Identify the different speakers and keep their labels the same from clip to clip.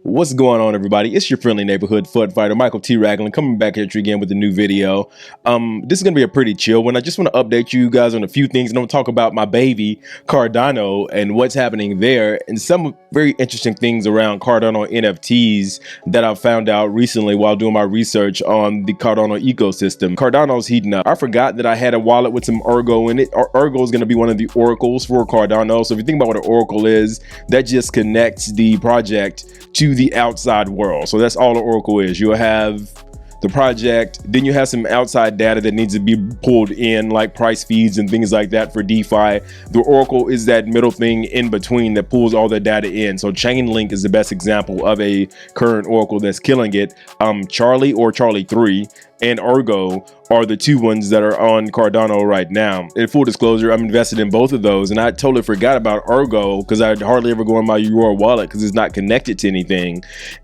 Speaker 1: What's going on, everybody? It's your friendly neighborhood Floodfighter, Michael T. Ragland, coming back at you again with a new video. This is going to be a pretty chill one. I just want to update you guys on a few things, and I'm going to talk about my baby, Cardano, and what's happening there, and some very interesting things around Cardano NFTs that I found out recently while doing my research on the Cardano ecosystem. Cardano's heating up. I forgot that I had a wallet with some Ergo in it. Ergo is going to be one of the oracles for Cardano. So if you think about what an oracle is, that just connects the project to the outside world. So that's all the oracle is. You'll have the project, then you have some outside data that needs to be pulled in, like price feeds and things like that for DeFi. The oracle is that middle thing in between that pulls all the data in. So Chainlink is the best example of a current oracle that's killing it. Charlie or Charlie 3 and Ergo are the two ones that are on Cardano right now. In full disclosure, I'm invested in both of those, and I totally forgot about Ergo because I hardly ever go on my gerowallet because it's not connected to anything.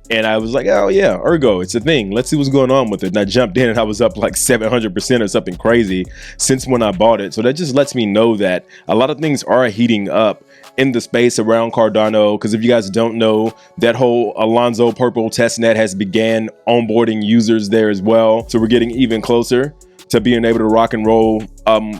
Speaker 1: And I was like, oh yeah, Ergo, it's a thing. Let's see what's going on with it. And I jumped in and I was up like 700% or something crazy since when I bought it. So that just lets me know that a lot of things are heating up in the space around Cardano, because if you guys don't know, that whole Alonzo Purple testnet has began onboarding users there as well. So we're getting even closer to being able to rock and roll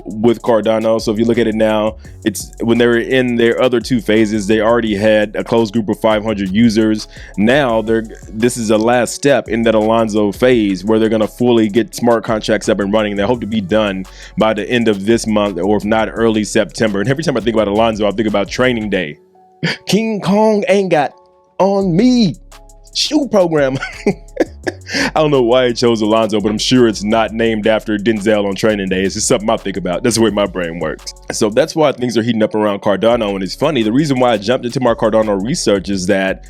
Speaker 1: with Cardano. So if you look at it now, it's when they were in their other two phases, they already had a closed group of 500 users. Now this is the last step in that Alonzo phase where they're going to fully get smart contracts up and running. They hope to be done by the end of this month, or if not early September. And every time I think about Alonzo, I think about training day. King Kong ain't got on me shoe program. I don't know why I chose Alonzo, but I'm sure it's not named after Denzel on training day. It's just something I think about. That's the way my brain works. So that's why things are heating up around Cardano. And it's funny, the reason why I jumped into my Cardano research is that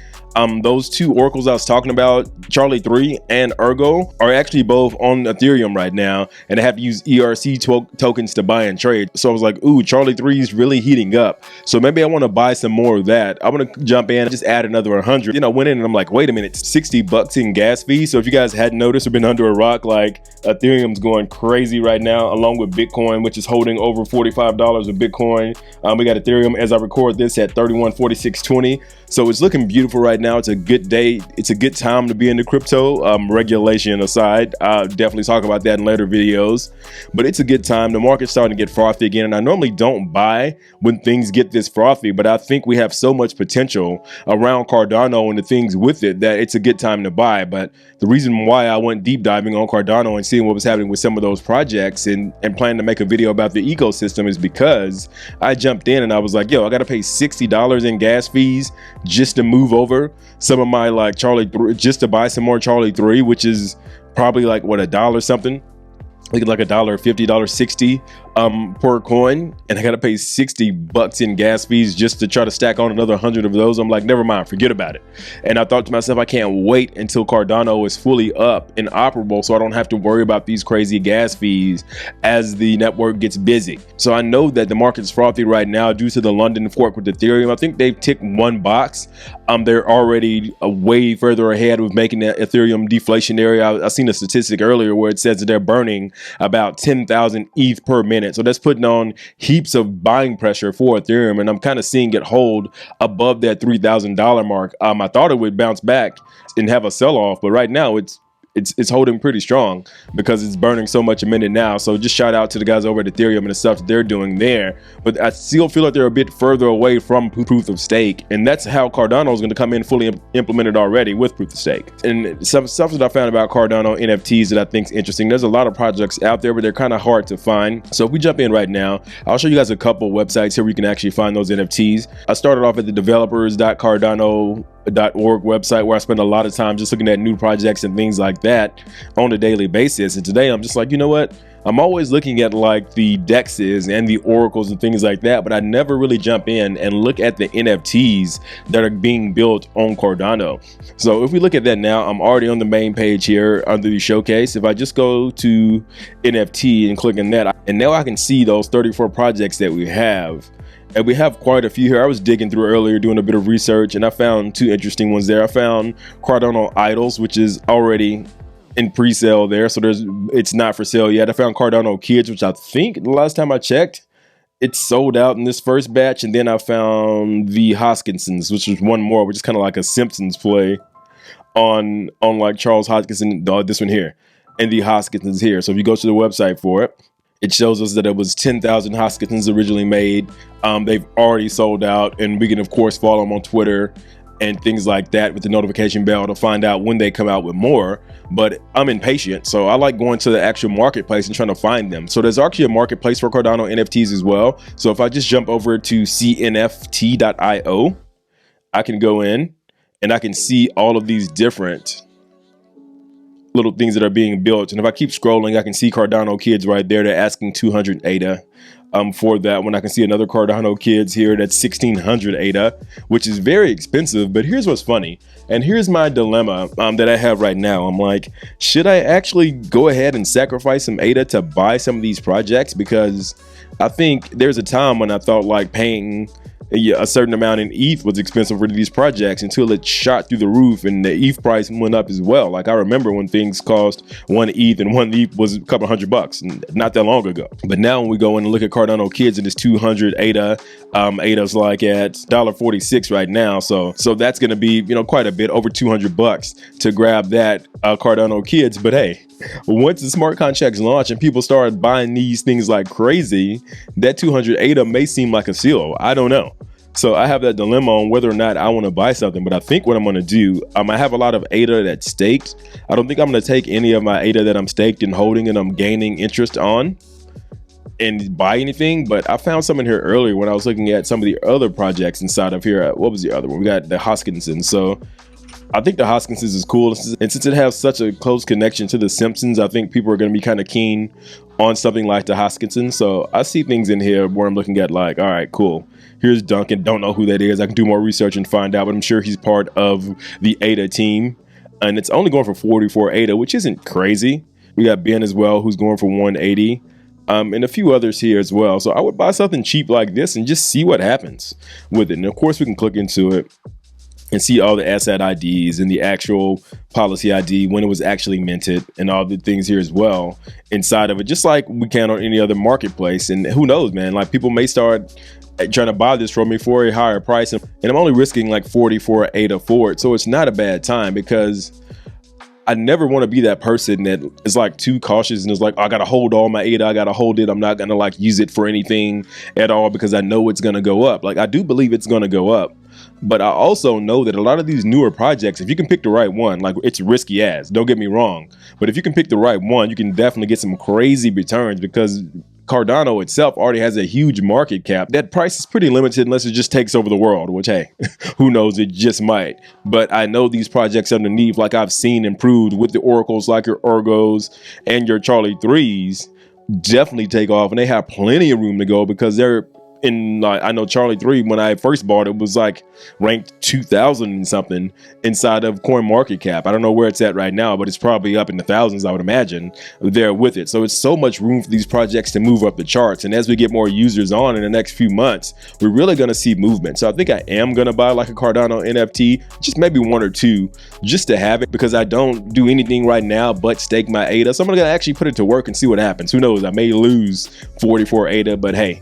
Speaker 1: those two oracles I was talking about, Charlie 3 and Ergo, are actually both on Ethereum right now, and I have to use ERC tokens to buy and trade. So I was like, ooh, Charlie 3 is really heating up. So maybe I want to buy some more of that. I want to jump in and just add another 100. I went in and I'm like, wait a minute, $60 in gas fees. So if you guys hadn't noticed or been under a rock, like Ethereum's going crazy right now, along with Bitcoin, which is holding over $45 of Bitcoin. We got Ethereum as I record this at 3146.20. So it's looking beautiful right now. It's a good day. It's a good time to be into crypto. Regulation aside, I'll definitely talk about that in later videos. But it's a good time. The market's starting to get frothy again. And I normally don't buy when things get this frothy, but I think we have so much potential around Cardano and the things with it that it's a good time to buy. But the reason why I went deep diving on Cardano and seeing what was happening with some of those projects and planning to make a video about the ecosystem is because I jumped in and I was like, yo, I got to pay $60 in gas fees just to move over some of my like Charlie 3, just to buy some more Charlie 3, which is probably like what, $1 something, like $1.50, $1.60 per coin, and I gotta pay $60 in gas fees just to try to stack on another 100 of those. I'm like, never mind, forget about it. And I thought to myself, I can't wait until Cardano is fully up and operable so I don't have to worry about these crazy gas fees as the network gets busy. So I know that the market's frothy right now due to the London fork with Ethereum. I think they've ticked one box. They're already way further ahead with making that Ethereum deflationary. I seen a statistic earlier where it says that they're burning about 10,000 ETH per minute. So that's putting on heaps of buying pressure for Ethereum, and I'm kind of seeing it hold above that $3,000 mark. I thought it would bounce back and have a sell-off, but right now it's holding pretty strong because it's burning so much a minute now. So just shout out to the guys over at Ethereum and the stuff that they're doing there. But I still feel like they're a bit further away from proof of stake. And that's how Cardano is going to come in fully implemented already with proof of stake. And some stuff that I found about Cardano NFTs that I think is interesting. There's a lot of projects out there, but they're kind of hard to find. So if we jump in right now, I'll show you guys a couple websites here where you can actually find those NFTs. I started off at the developers.Cardano.Org website, where I spend a lot of time just looking at new projects and things like that on a daily basis. And today I'm just like, you know what? I'm always looking at like the Dexes and the oracles and things like that, but I never really jump in and look at the NFTs that are being built on Cardano. So if we look at that now, I'm already on the main page here under the showcase. If I just go to NFT and click on that, and now I can see those 34 projects that we have. And we have quite a few here. I was digging through earlier doing a bit of research, and I found two interesting ones there. I found Cardano Idols, which is already in pre-sale there, so it's not for sale yet. I found Cardano Kidz, which I think the last time I checked it's sold out in this first batch. And then I found the Hoskinsons, which was one more, which is kind of like a Simpsons play. on like Charles Hoskinson, this one here, and the Hoskinsons here. So if you go to the website for it, it shows us that it was 10,000 Hoskinsons originally made. They've already sold out, and we can of course follow them on Twitter and things like that with the notification bell to find out when they come out with more. But I'm impatient, so I like going to the actual marketplace and trying to find them. So there's actually a marketplace for Cardano NFTs as well. So if I just jump over to cnft.io, I can go in and I can see all of these different little things that are being built. And if I keep scrolling, I can see Cardano Kidz right there. They're asking 200 ADA for that one. I can see another Cardano Kidz here that's 1600 ADA, which is very expensive. But here's what's funny, and here's my dilemma that I have right now. I'm like, should I actually go ahead and sacrifice some ADA to buy some of these projects? Because I think there's a time when I thought like paying a certain amount in ETH was expensive for these projects until it shot through the roof and the ETH price went up as well. Like I remember when things cost 1 ETH, and 1 ETH was a couple $100 not that long ago. But now when we go in and look at Cardano Kidz, and it's 200 ADA, ADA's like at $1.46 right now. So that's going to be, quite a bit, over $200 to grab that Cardano Kidz. But hey, once the smart contracts launch and people start buying these things like crazy, that 200 ADA may seem like a steal. I don't know. So I have that dilemma on whether or not I want to buy something. But I think what I'm going to do, I have a lot of ADA that's staked. I don't think I'm going to take any of my ADA that I'm staked and holding and I'm gaining interest on and buy anything. But I found some in here earlier when I was looking at some of the other projects inside of here. What was the other one? We got the Hoskinsons. So I think the Hoskinsons is cool. And since it has such a close connection to the Simpsons, I think people are going to be kind of keen on something like the Hoskinsons. So I see things in here where I'm looking at like, all right, cool. Here's Duncan. Don't know who that is. I can do more research and find out, but I'm sure he's part of the ADA team. And it's only going for 44 ADA, which isn't crazy. We got Ben as well, who's going for 180. And a few others here as well. So I would buy something cheap like this and just see what happens with it. And of course, we can click into it and see all the asset IDs and the actual policy ID, when it was actually minted, and all the things here as well inside of it, just like we can on any other marketplace. And who knows, man, like people may start trying to buy this from me for a higher price, and I'm only risking like 44 ADA for it. So it's not a bad time, because I never want to be that person that is like too cautious and is like, oh, I got to hold all my ADA. I got to hold it. I'm not going to like use it for anything at all because I know it's going to go up. Like I do believe it's going to go up. But I also know that a lot of these newer projects, if you can pick the right one, like it's risky as, don't get me wrong. But if you can pick the right one, you can definitely get some crazy returns, because Cardano itself already has a huge market cap. That price is pretty limited unless it just takes over the world, which, hey, who knows, it just might. But I know these projects underneath, like I've seen improved with the oracles like your Ergos and your Charlie 3s, definitely take off, and they have plenty of room to go, because they're in, like, I know Charlie 3, when I first bought it, was like ranked 2,000 and something inside of CoinMarketCap. I don't know where it's at right now, but it's probably up in the thousands, I would imagine, there with it. So it's so much room for these projects to move up the charts. And as we get more users on in the next few months, we're really going to see movement. So I think I am going to buy like a Cardano NFT, just maybe 1 or 2, just to have it, because I don't do anything right now but stake my ADA. So I'm going to actually put it to work and see what happens. Who knows? I may lose 44 ADA, but hey,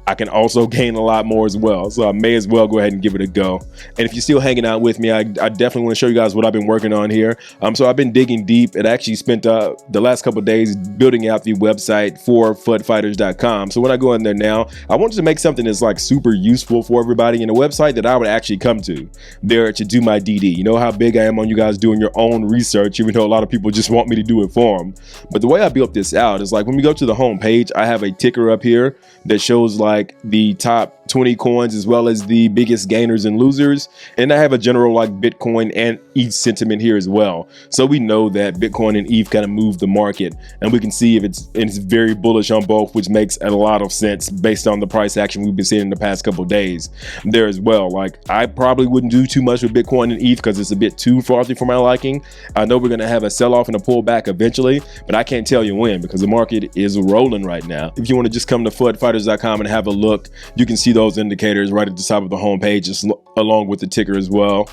Speaker 1: I can also gain a lot more as well. So I may as well go ahead and give it a go. And if you're still hanging out with me, I definitely want to show you guys what I've been working on here. So I've been digging deep. It actually spent the last couple of days building out the website for Floodfighters.com. So when I go in there now, I wanted to make something that's like super useful for everybody, in a website that I would actually come to there to do my DD. You know how big I am on you guys doing your own research, even though a lot of people just want me to do it for them. But the way I built this out is like, when we go to the home page, I have a ticker up here that shows like the top 20 coins as well as the biggest gainers and losers, and I have a general like Bitcoin and ETH sentiment here as well. So we know that Bitcoin and ETH kind of move the market, and we can see if it's very bullish on both, which makes a lot of sense based on the price action we've been seeing in the past couple of days there as well. Like I probably wouldn't do too much with Bitcoin and ETH because it's a bit too frothy for my liking. I know we're going to have a sell-off and a pullback eventually, but I can't tell you when, because the market is rolling right now. If you want to just come to floodfighters.com and have a look, you can see those indicators right at the top of the home page, just along with the ticker as well.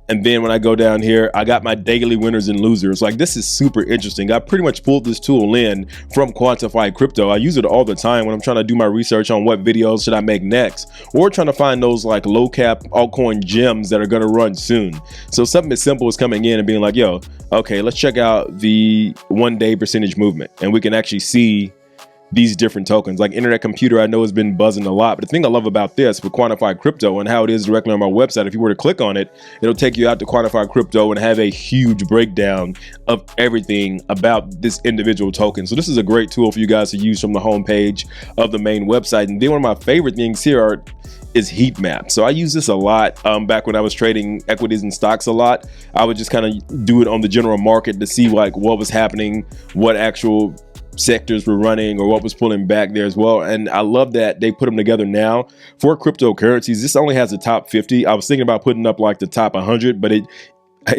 Speaker 1: And then when I go down here, I got my daily winners and losers. Like, this is super interesting. I pretty much pulled this tool in from Quantify Crypto. I use it all the time when I'm trying to do my research on what videos should I make next, or trying to find those like low cap altcoin gems that are going to run soon. So something as simple as coming in and being like, yo, okay, let's check out the 1 day percentage movement. And we can actually see these different tokens. Like Internet Computer, I know has been buzzing a lot, but the thing I love about this with Quantify Crypto and how it is directly on my website, if you were to click on it, it'll take you out to Quantify Crypto and have a huge breakdown of everything about this individual token. So this is a great tool for you guys to use from the homepage of the main website. And then one of my favorite things here is heat maps. So I use this a lot back when I was trading equities and stocks a lot. I would just kind of do it on the general market to see like what was happening, what actual sectors were running, or what was pulling back there as well. And I love that they put them together now for cryptocurrencies. This only has the top 50. I was thinking about putting up like the top 100, but it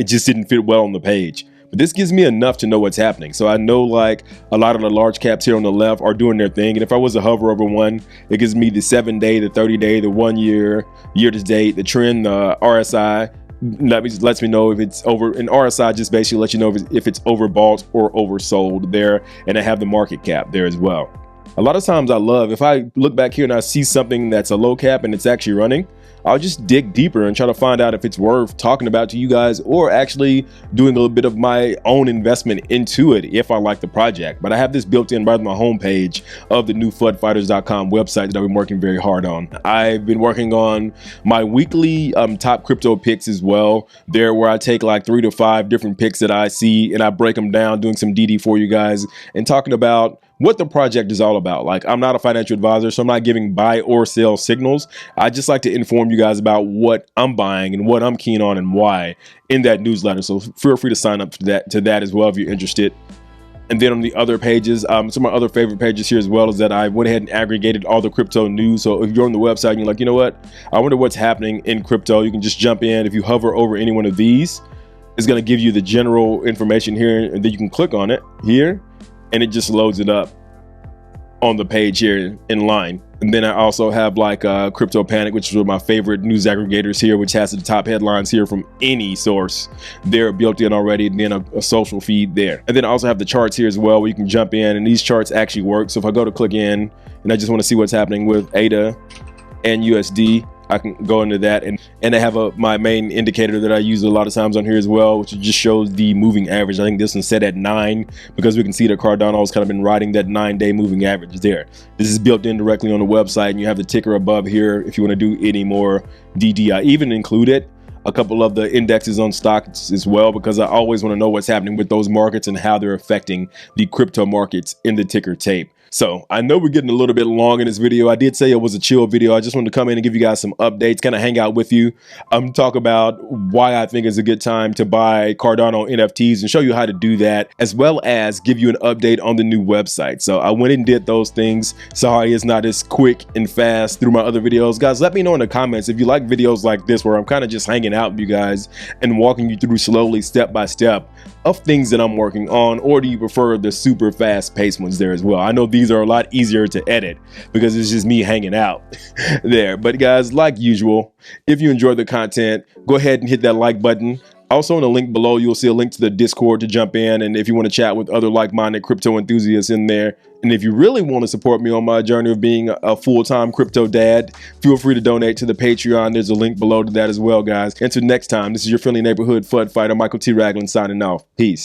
Speaker 1: just didn't fit well on the page. But this gives me enough to know what's happening. So I know like a lot of the large caps here on the left are doing their thing. And if I was to hover over one, it gives me the 7 day, the 30 day, the 1 year, year to date, the trend, the RSI. Lets me know if it's over. And RSI just basically lets you know if it's overbought or oversold there. And I have the market cap there as well. A lot of times I love, if I look back here and I see something that's a low cap and it's actually running, I'll just dig deeper and try to find out if it's worth talking about to you guys, or actually doing a little bit of my own investment into it if I like the project. But I have this built in right on my homepage of the new Floodfighters.com website that I've been working very hard on. I've been working on my weekly top crypto picks as well there, where I take like 3 to 5 different picks that I see and I break them down, doing some DD for you guys and talking about what the project is all about. Like, I'm not a financial advisor, so I'm not giving buy or sell signals. I just like to inform you guys about what I'm buying and what I'm keen on and why in that newsletter. So feel free to sign up to that as well if you're interested. And then on the other pages, some of my other favorite pages here as well is that I went ahead and aggregated all the crypto news. So if you're on the website and you're like, you know what, I wonder what's happening in crypto, you can just jump in. If you hover over any one of these, it's going to give you the general information here, and then you can click on it here and it just loads it up on the page here in line. And then I also have like Crypto Panic, which is one of my favorite news aggregators here, which has the top headlines here from any source. They're built in already, and then a social feed there. And then I also have the charts here as well, where you can jump in, and these charts actually work. So if I go to click in and I just want to see what's happening with ADA and USD, I can go into that, and I have my main indicator that I use a lot of times on here as well, which just shows the moving average. I think this one's set at 9 because we can see that Cardano has kind of been riding that 9-day moving average there. This is built in directly on the website, and you have the ticker above here if you want to do any more DD. I even included a couple of the indexes on stocks as well, because I always want to know what's happening with those markets and how they're affecting the crypto markets in the ticker tape. So I know we're getting a little bit long in this video. I did say it was a chill video. I just wanted to come in and give you guys some updates, kind of hang out with you, talk about why I think it's a good time to buy Cardano NFTs and show you how to do that, as well as give you an update on the new website. So I went and did those things. Sorry it's not as quick and fast through my other videos. Guys, let me know in the comments if you like videos like this, where I'm kind of just hanging out with you guys and walking you through slowly, step by step, of things that I'm working on, or do you prefer the super fast paced ones there as well? I know these are a lot easier to edit because it's just me hanging out there. But guys, like usual, if you enjoy the content, go ahead and hit that like button. Also in the link below, you'll see a link to the Discord to jump in, and if you want to chat with other like-minded crypto enthusiasts in there. And if you really want to support me on my journey of being a full-time crypto dad, feel free to donate to the Patreon. There's a link below to that as well, guys. Until next time, this is your friendly neighborhood FUD fighter, Michael T. Ragland, signing off. Peace.